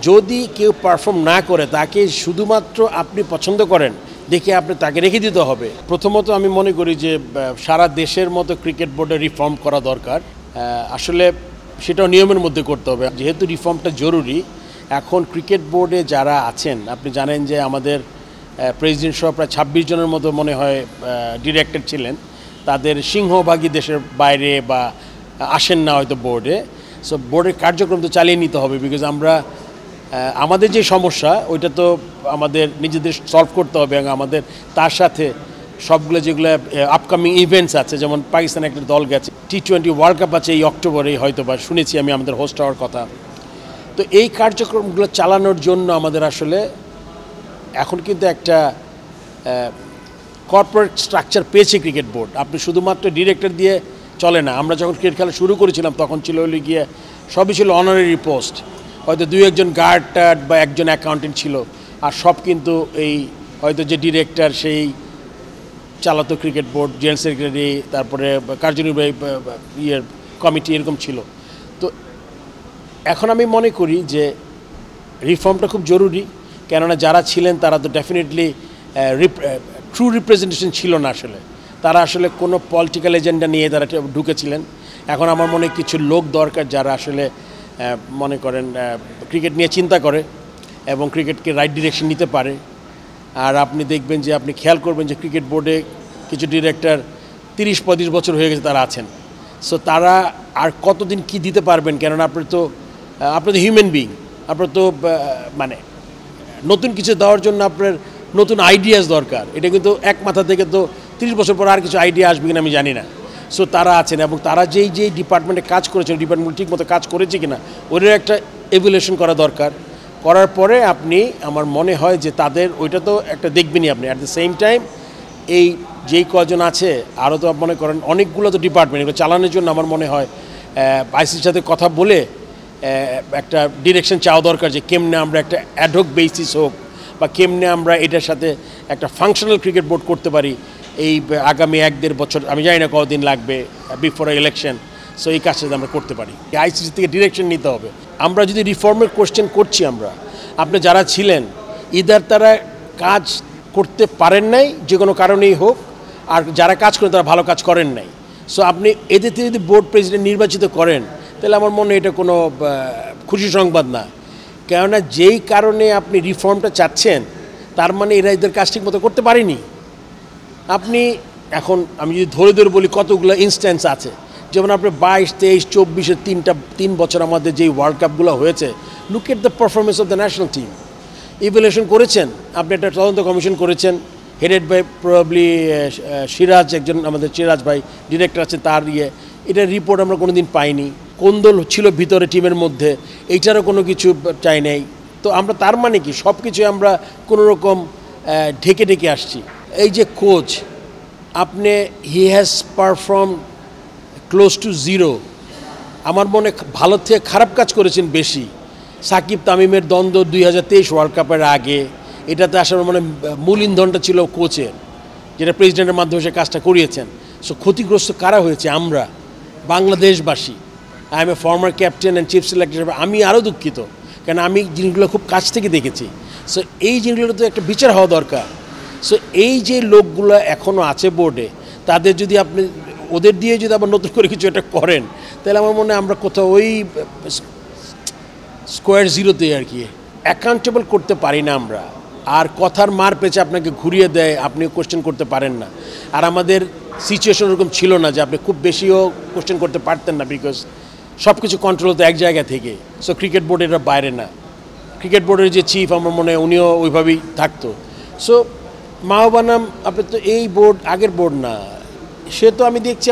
যদি কেউ পারফর্ম না করে তাকে শুধুমাত্র আপনি পছন্দ করেন দেখে আপনি তাকে রেখে দিতে হবে। প্রথমত আমি মনে করি যে সারা দেশের মতো ক্রিকেট বোর্ডে রিফর্ম করা দরকার। আসলে সেটাও নিয়মের মধ্যে করতে হবে, যেহেতু রিফর্মটা জরুরি। এখন ক্রিকেট বোর্ডে যারা আছেন আপনি জানেন যে আমাদের প্রেসিডেন্ট সহ প্রায় 26 জনের মতো মনে হয় ডিরেক্টর ছিলেন। তাদের সিংহভাগই দেশের বাইরে বা আসেন না হয়তো বোর্ডে। সো বোর্ডের কার্যক্রম তো চালিয়ে নিতে হবে, বিকজ আমরা আমাদের যে সমস্যা ওইটা তো আমাদের নিজেদের সলভ করতে হবে, এবং আমাদের তার সাথে সবগুলো যেগুলো আপকামিং ইভেন্টস আছে, যেমন পাকিস্তানে একটা দল গেছে, T20 ওয়ার্ল্ড কাপ আছে এই অক্টোবরে হয়তো বা শুনেছি আমি আমাদের হোস্ট হওয়ার কথা। তো এই কার্যক্রমগুলো চালানোর জন্য আমাদের আসলে এখন কিন্তু একটা কর্পোরেট স্ট্রাকচার পেয়েছে ক্রিকেট বোর্ড। আপনি শুধুমাত্র ডিরেক্টর দিয়ে চলে না। আমরা যখন ক্রিকেট খেলা শুরু করেছিলাম তখন ছিল গিয়ে সবই ছিল অনারারি পোস্ট, হয়তো 2-1 গার্ড টার্ড বা একজন অ্যাকাউন্টেন্ট ছিল, আর সব কিন্তু এই হয়তো যে ডিরেক্টর সেই চালাতো ক্রিকেট বোর্ড, জেনারেল সেক্রেটারি, তারপরে কার্যনির্বাহী কমিটি এরকম ছিল। তো এখন আমি মনে করি যে রিফর্মটা খুব জরুরি, কেননা যারা ছিলেন তারা তো ডেফিনেটলি ট্রু রিপ্রেজেন্টেশন ছিল না। আসলে তারা আসলে কোনো পলিটিক্যাল এজেন্ডা নিয়ে তারা ঢুকেছিলেন। এখন আমার মনে কিছু লোক দরকার যারা আসলে মনে করেন ক্রিকেট নিয়ে চিন্তা করে এবং ক্রিকেটকে রাইট ডিরেকশন নিতে পারে। আর আপনি দেখবেন যে আপনি খেয়াল করবেন যে ক্রিকেট বোর্ডে কিছু ডিরেক্টর 30-35 বছর হয়ে গেছে তারা আছেন। সো তারা আর কতদিন কি দিতে পারবেন, কেননা আপনি তো হিউম্যান বিং, আপনার তো মানে নতুন কিছু দেওয়ার জন্য আপনার নতুন আইডিয়াস দরকার। এটা কিন্তু এক মাথা থেকে তো 30 বছর পর আর কিছু আইডিয়া আসবে কিনা আমি জানি না। সো তারা আছেন, এবং তারা যেই ডিপার্টমেন্টে কাজ করেছেন ডিপার্টমেন্ট ঠিক মতো কাজ করেছে কিনা ওদের একটা এভ্যালুয়েশন করা দরকার। করার পরে আপনি আমার মনে হয় যে তাদের ওইটা তো একটা দেখবেনই আপনি। অ্যাট দ্য সেম টাইম এই যেই কজন আছে আরও তো মনে করেন অনেকগুলো তো ডিপার্টমেন্ট, এগুলো চালানোর জন্য আমার মনে হয় আইসিসির সাথে কথা বলে একটা ডিরেকশন চাওয়া দরকার যে কেমনে আমরা একটা অ্যাডহক বেসিস হোক বা কেমনে আমরা এটার সাথে একটা ফাংশনাল ক্রিকেট বোর্ড করতে পারি এই আগামী 1-1.5 বছর, আমি জানি না কতদিন লাগবে বিফোর ইলেকশন। সো এই কাজটা আমরা করতে পারি। আইসিসি থেকে ডিরেকশন নিতে হবে। আমরা যদি রিফর্মের কোশ্চেন করছি, আপনি যারা ছিলেন ইদার তারা কাজ করতে পারেন নাই যে কোনো কারণেই হোক, আর যারা কাজ করেন তারা ভালো কাজ করেন নাই। সো আপনি এদের থেকে যদি বোর্ড প্রেসিডেন্ট নির্বাচিত করেন তাহলে আমার মনে হয় এটা কোনো খুশি সংবাদ না। কেননা যেই কারণে আপনি রিফর্মটা চাচ্ছেন তার মানে এরা এদের কাজ ঠিক মতো করতে পারেনি। আপনি এখন আমি যদি ধরে বলি কতগুলো ইনস্ট্যান্স আছে, যেমন আপনি 22, 23, 24 3 বছর আমাদের যেই ওয়ার্ল্ড কাপগুলো হয়েছে, look at the performance of the national team. Evaluation করেছেন, আপনি একটা তদন্ত কমিশন করেছেন হেডেড বাই প্রবাবলি সিরাজ, একজন আমাদের সিরাজ ভাই ডিরেক্টর আছে, তার এটার রিপোর্ট আমরা কোনো দিন পাইনি। কোন্দল ছিল ভিতরে টিমের মধ্যে, এইটারও কোনো কিছু চাই নাই। তো আমরা তার মানে কি সব কিছু আমরা কোনো রকম ঢেকে আসছি। এই যে কোচ, আপনি he has perform close two zero. আমার মনে ভালো থেকে খারাপ কাজ করেছেন বেশি। সাকিব তামিমের দ্বন্দ্ব 2023 ওয়ার্ল্ড কাপের আগে, এটাতে আসার মানে মূল ইন্ধনটা ছিল কোচের, যেটা প্রেসিডেন্টের মাধ্যমে সে কাজটা করিয়েছেন। সো ক্ষতিগ্রস্ত কারা হয়েছে? আমরা বাংলাদেশবাসী। I am a former captain and chief selector হিসেবে আমি আরও দুঃখিত, কেন আমি জিনিসগুলো খুব কাছ থেকে দেখেছি। সো এই জিনিসগুলো তো একটা বিচার হওয়া দরকার। সো এই যে লোকগুলো এখনও আছে বোর্ডে, তাদের যদি আপনি ওদের দিয়ে যদি আবার নতুন করে কিছু একটা করেন তাহলে আমার মনে হয় আমরা কোথাও ওই স্কোয়ার জিরোতে আর কি অ্যাকাউন্টেবল করতে পারি না আমরা। আর কথার মার পেছে আপনাকে ঘুরিয়ে দেয়, আপনি কোশ্চেন করতে পারেন না। আর আমাদের সিচুয়েশন ওরকম ছিল না যে আপনি খুব বেশিও কোশ্চেন করতে পারতেন না, বিকজ সব কিছু কন্ট্রোল হতো এক জায়গা থেকে। সো ক্রিকেট বোর্ডের বাইরে না, ক্রিকেট বোর্ডের যে চিফ আমার মনে হয় উনিও ওইভাবেই থাকতো। সো মাহবানাম আপনি তো এই বোর্ড আগের বোর্ড না, সে তো আমি দেখছি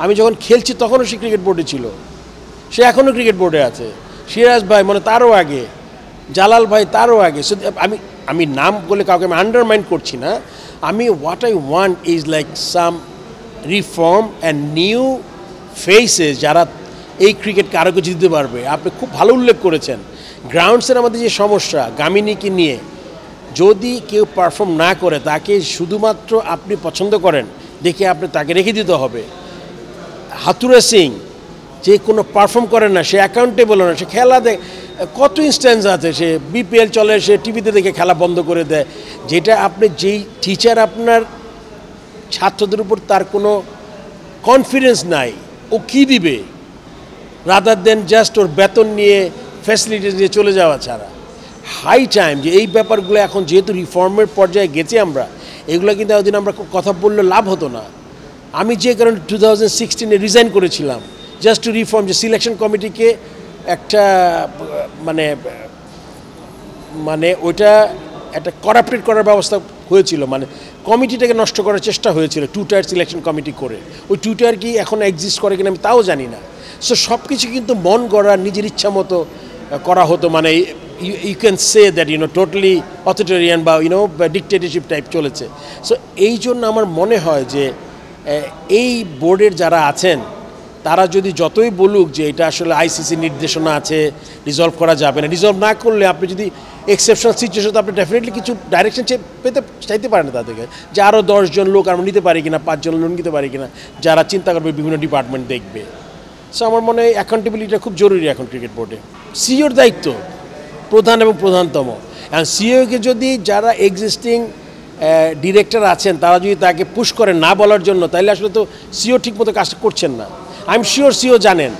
আমি যখন খেলছি তখনও সে ক্রিকেট বোর্ডে ছিল, সে এখনও ক্রিকেট বোর্ডে আছে। সিরাজ ভাই মানে তারও আগে, জালাল ভাই তারও আগে। সো আমি নাম বলে কাউকে আমি আন্ডারমাইন্ড করছি না। আমি what I want is like some reform and new faces যারা এই ক্রিকেটকে আরও কিছু দিতে পারবে। আপনি খুব ভালো উল্লেখ করেছেন গ্রাউন্ডসের আমাদের যে সমস্যা গামিনীকে নিয়ে, যদি কেউ পারফর্ম না করে তাকে শুধুমাত্র আপনি পছন্দ করেন দেখে আপনি তাকে রেখে দিতে হবে। হাতুরা সিং যে কোনো পারফর্ম করে না, সে অ্যাকাউন্টেবল না, সে খেলা দেয়। কত ইনস্ট্যান্স আছে, সে বিপিএল চলে, সে টিভিতে দেখে খেলা বন্ধ করে দেয়। যেটা আপনি যেই টিচার আপনার ছাত্রদের উপর তার কোনো কনফিডেন্স নাই, ও কী দিবে রাদার দেন জাস্ট ওর বেতন নিয়ে ফ্যাসিলিটিস নিয়ে চলে যাওয়া ছাড়া। হাই টাইম যে এই ব্যাপারগুলো এখন যেহেতু রিফর্মের পর্যায়ে গেছি আমরা, এগুলো কিন্তু এতদিন আমরা কথা বললে লাভ হতো না। আমি যে কারণে 2016 রিজাইন করেছিলাম জাস্ট টু রিফর্ম, যে সিলেকশন কমিটিকে একটা মানে ওইটা একটা করাপ্টেড করার ব্যবস্থা হয়েছিল, মানে কমিটিটাকে নষ্ট করার চেষ্টা হয়েছিল 2 টায়ার সিলেকশন কমিটি করে। ওই 2 টায়ার কি এখন এক্সিস্ট করে কিনা আমি তাও জানি না। সো সব কিছু কিন্তু মন গড়া নিজের ইচ্ছা মতো করা হতো, মানে you can say that totally authoritarian বা ডিকটেটরশিপ টাইপ চলেছে। সো এই জন্য আমার মনে হয় যে এই বোর্ডের যারা আছেন তারা যদি যতই বলুক যে এটা আসলে আইসিসি নির্দেশনা আছে, রিজলভ করা যাবে না, রিজলভ না করলে আপনি যদি এক্সেপশনাল সিচুয়েশন, তো আপনি ডেফিনেটলি কিছু ডাইরেকশন চাইতে পারেন তাদেরকে, যে আরও 10 জন লোক আমরা নিতে পারি কিনা, 5 জন লোক নিতে পারি কিনা, যারা চিন্তা করবে, বিভিন্ন ডিপার্টমেন্ট দেখবে। সো আমার মনে হয় অ্যাকাউন্টেবিলিটিটা খুব জরুরি এখন ক্রিকেট বোর্ডে। সিওর দায়িত্ব প্রধান এবং প্রধানতম। এবং সিওকে যদি যারা এক্সিস্টিং ডিরেক্টর আছেন তারা যদি তাকে পুশ করে না বলার জন্য, তাহলে আসলে তো সিও ঠিকমতো কাজটা করছেন না। আই এম শিওর সিও জানেন।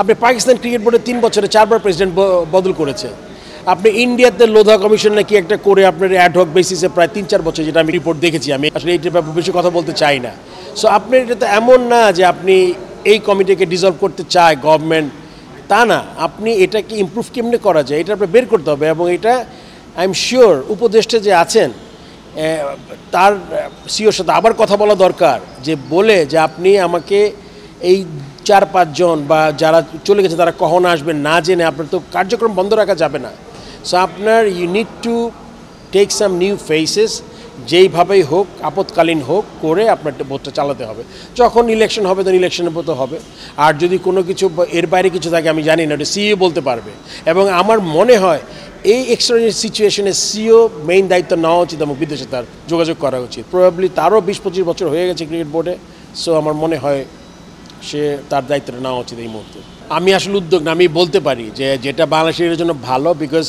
আপনি পাকিস্তান ক্রিকেট বোর্ডে 3 বছরে 4 বার প্রেসিডেন্ট বদল করেছে। আপনি ইন্ডিয়াতে লোধা কমিশন নাকি একটা করে আপনার অ্যাডহক বেসিসে প্রায় 3-4 বছর, যেটা আমি রিপোর্ট দেখেছি। আমি আসলে এইটার ব্যাপারে বেশি কথা বলতে চাই না। সো আপনার এটা তো এমন না যে আপনি এই কমিটিকে ডিসলভ করতে চায় গভর্নমেন্ট, তা না। আপনি এটাকে ইমপ্রুভ কেমনে করা যায় এটা আপনি বের করতে হবে। এবং এটা আই এম শিওর উপদেষ্টা যে আছেন তার সিওর সাথে আবার কথা বলা দরকার, যে বলে যে আপনি আমাকে এই 4-5 জন বা যারা চলে গেছে তারা কখন আসবেন না জেনে আপনার তো কার্যক্রম বন্ধ রাখা যাবে না। সো আপনার you need to take some new faces, যেইভাবেই হোক, আপৎকালীন হোক, করে আপনার বোর্ডটা চালাতে হবে। যখন ইলেকশন হবে তখন ইলেকশনের মতো হবে। আর যদি কোনো কিছু এর বাইরে কিছু থাকে আমি জানি না, ওটা সিইও বলতে পারবে। এবং আমার মনে হয় এই এক্সট্রাঅর্ডিনারি সিচুয়েশনে সিইও মেইন দায়িত্ব নেওয়া উচিত এবং বিদেশে তার যোগাযোগ করা উচিত। প্রবাবলি তারও 20-25 বছর হয়ে গেছে ক্রিকেট বোর্ডে। সো আমার মনে হয় সে তার দায়িত্বটা নেওয়া উচিত এই মুহূর্তে। আমি আসলে উদ্যোগ না, আমি বলতে পারি যে যেটা বাংলাদেশের জন্য ভালো। বিকজ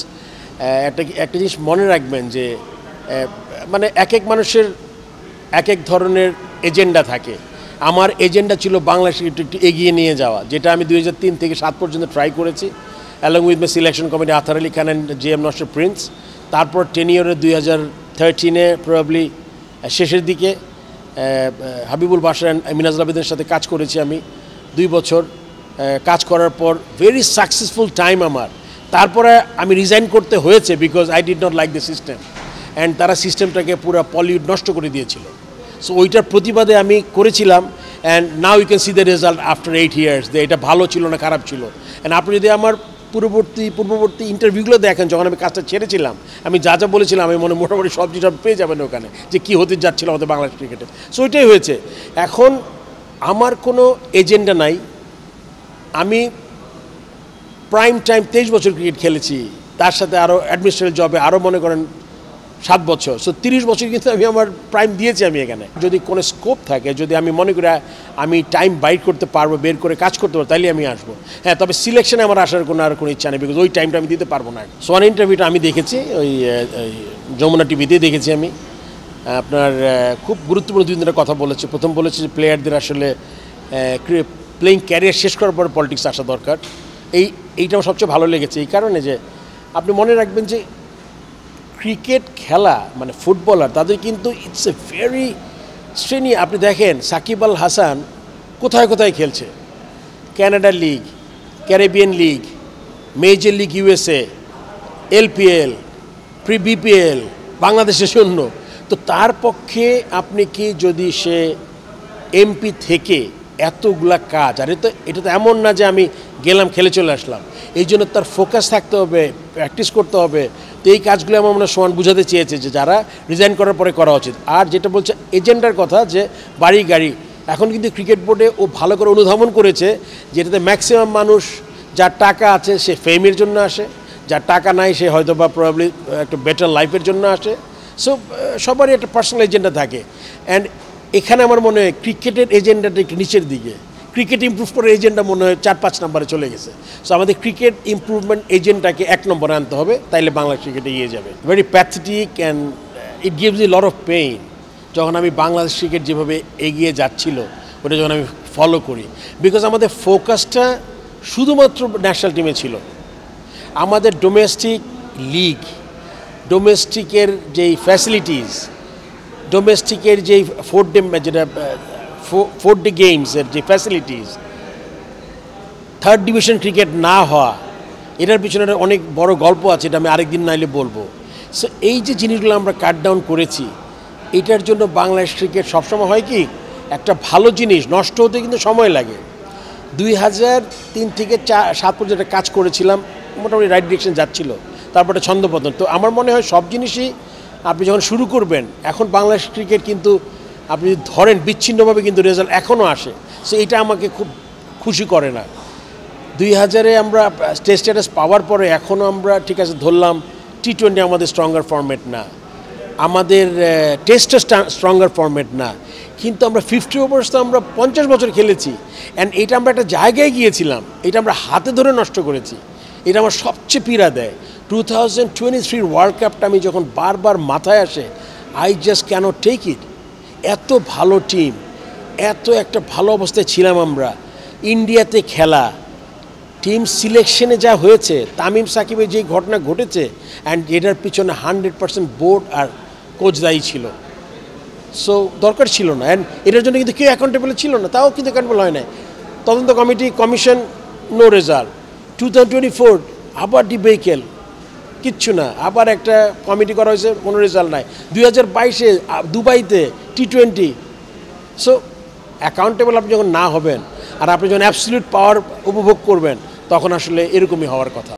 একটা জিনিস মনে রাখবেন যে মানে এক এক মানুষের এক এক ধরনের এজেন্ডা থাকে। আমার এজেন্ডা ছিল বাংলাদেশকে একটু এগিয়ে নিয়ে যাওয়া, যেটা আমি 2003 থেকে 2007 পর্যন্ত ট্রাই করেছি, along with my selection committee Arthur Ali Khan and JM Naushad Prince. তারপর টেনিয়রে 2013-এ প্রবাবলি শেষের দিকে হাবিবুল বাশার অ্যান্ড মিনাজুল আবেদিনের সাথে কাজ করেছি আমি 2 বছর। কাজ করার পর ভেরি সাকসেসফুল টাইম আমার। তারপরে আমি রিজাইন করতে হয়েছে because I did not like the system, and তারা সিস্টেমটাকে পুরো পলিউড নষ্ট করে দিয়েছিল। সো ওইটার প্রতিবাদে আমি করেছিলাম, and now you can see the result after 8 years যে এটা ভালো ছিল না খারাপ ছিল। অ্যান্ড আপনি যদি আমার পূর্ববর্তী ইন্টারভিউগুলো দেখেন, যখন আমি কাজটা ছেড়েছিলাম, আমি যা যা বলেছিলাম আমি মোটামুটি সব জিনিস পেয়ে যাবেন ওখানে, যে কী হতে যাচ্ছিল আমাদের বাংলাদেশ ক্রিকেটে। সো ওইটাই হয়েছে। এখন আমার কোনো এজেন্ডা নাই। আমি প্রাইম টাইম 23 বছর ক্রিকেট খেলেছি, তার সাথে আরও অ্যাডমিনিস্ট্রেটিভ জবে আরও মনে করেন 7 বছর। সো 30 বছর কিন্তু আমি আমার প্রাইম দিয়েছি আমি এখানে। যদি কোনো স্কোপ থাকে, যদি আমি মনে করি আমি টাইম বাইট করতে পারবো, বের করে কাজ করতে পারবো, তাইলে আমি আসবো। হ্যাঁ, তবে সিলেকশনে আমার আসার কোনো ইচ্ছা নেই, বিকজ ওই টাইমটা আমি দিতে পারবো না। সোয়ান ইন্টারভিউটা আমি দেখেছি, ওই যমুনা টিভিতেই দেখেছি আমি। আপনার খুব গুরুত্বপূর্ণ 2-3টা কথা বলেছে। প্রথম বলেছে যে প্লেয়ারদের আসলে প্লেয়িং ক্যারিয়ার শেষ করার পর পলিটিক্স আসা দরকার। এইটাও সবচেয়ে ভালো লেগেছে এই কারণে যে আপনি মনে রাখবেন যে ক্রিকেট খেলা মানে ফুটবলার, তাদের কিন্তু ইটস এ ভেরি শ্রেণী। আপনি দেখেন সাকিব আল হাসান কোথায় কোথায় খেলছে, Canada league, Caribbean league, major league USA, LPL, pre BPL, বাংলাদেশের শূন্য। তো তার পক্ষে আপনি কি যদি সে MP থেকে এতগুলা কাজ, আর এটা তো এমন না যে আমি গেলাম খেলে চলে আসলাম, এই জন্য তার ফোকাস থাকতে হবে, প্র্যাকটিস করতে হবে। তো এই কাজগুলো আমার মনে হয় সোহান বুঝাতে চেয়েছে যে যারা রিজাইন করার পরে করা উচিত। আর যেটা বলছে এজেন্ডার কথা, যে বাড়ি গাড়ি, এখন কিন্তু ক্রিকেট বোর্ডে ও ভালো করে অনুধাবন করেছে যেটাতে ম্যাক্সিমাম মানুষ যার টাকা আছে সে ফেমের জন্য আসে, যার টাকা নাই সে হয়তো বা প্রবাবলি একটা বেটার লাইফের জন্য আসে। সো সবারই একটা পার্সোনাল এজেন্ডা থাকে। অ্যান্ড এখানে আমার মনে হয় ক্রিকেটের এজেন্ডাটা একটু নিচের দিকে, ক্রিকেট ইমপ্রুভ করার এজেন্ডা মনে হয় 4-5 নম্বরে চলে গেছে। সো আমাদের ক্রিকেট ইমপ্রুভমেন্ট এজেন্ডাকে 1 নম্বরে আনতে হবে, তাইলে বাংলা ক্রিকেট এগিয়ে যাবে। Very pathetic and it gives E lot of pain যখন আমি বাংলাদেশ ক্রিকেট যেভাবে এগিয়ে যাচ্ছিল ওটা যখন আমি ফলো করি, বিকজ আমাদের ফোকাসটা শুধুমাত্র ন্যাশনাল টিমে ছিল। আমাদের ডোমেস্টিক লিগ, ডোমেস্টিকের যেই ফ্যাসিলিটিস, ডোমেস্টিকের যেই ফোর ডে গেমসের যে ফ্যাসিলিটিস, থার্ড ডিভিশন ক্রিকেট না হওয়া, এটার পিছনে অনেক বড় গল্প আছে, এটা আমি আরেকদিন নাইলে বলবো। সো এই যে জিনিসগুলো আমরা কাট ডাউন করেছি, এটার জন্য বাংলাদেশ ক্রিকেট সবসময় হয় কি, একটা ভালো জিনিস নষ্ট হতে কিন্তু সময় লাগে। 2003 থেকে 2007 পর্যন্ত কাজ করেছিলাম, মোটামুটি রাইট ডিরেকশন যাচ্ছিল, তারপরে ছন্দপতন। তো আমার মনে হয় সব জিনিসই আপনি যখন শুরু করবেন, এখন বাংলাদেশ ক্রিকেট কিন্তু আপনি ধরেন বিচ্ছিন্নভাবে কিন্তু রেজাল্ট এখনও আসে। সো এটা আমাকে খুব খুশি করে না। 2000-এ আমরা টেস্ট স্ট্যাটাস পাওয়ার পরে এখনও আমরা ঠিক আছে ধরলাম T20 আমাদের স্ট্রঙ্গার ফরম্যাট না, আমাদের টেস্টও স্ট্রঙ্গার ফরম্যাট না, কিন্তু আমরা 50 ওভার্স তো আমরা 50 বছর খেলেছি। অ্যান্ড এটা আমরা একটা জায়গায় গিয়েছিলাম, এটা আমরা হাতে ধরে নষ্ট করেছি। এটা আমার সবচেয়ে পীড়া দেয়। 2023 ওয়ার্ল্ড কাপটা আমি যখন বারবার মাথায় আসে, I just can't take it. এত ভালো টিম, এত একটা ভালো অবস্থায় ছিলাম আমরা, ইন্ডিয়াতে খেলা, টিম সিলেকশনে যা হয়েছে, তামিম সাকিবের যে ঘটনা ঘটেছে, অ্যান্ড এটার পিছনে 100% বোর্ড আর কোচ দায়ী ছিল। সো দরকার ছিল না, অ্যান্ড এটার জন্য কিন্তু কেউ অ্যাকাউন্টেবল ছিল না, তাও কিন্তু অ্যাকাউন্টেবল হয় না। তদন্ত কমিটি, কমিশন, নো রেজাল্ট। 2024 আবার ডিবেকেল, কিচ্ছু না, আবার একটা কমিটি করা হয়েছে, কোনো রেজাল্ট নাই। 2022-এ দুবাইতে T20। সো অ্যাকাউন্টেবল আপনি যখন না হবেন আর আপনি যখন অ্যাবসলিউট পাওয়ার উপভোগ করবেন, তখন আসলে এরকমই হওয়ার কথা।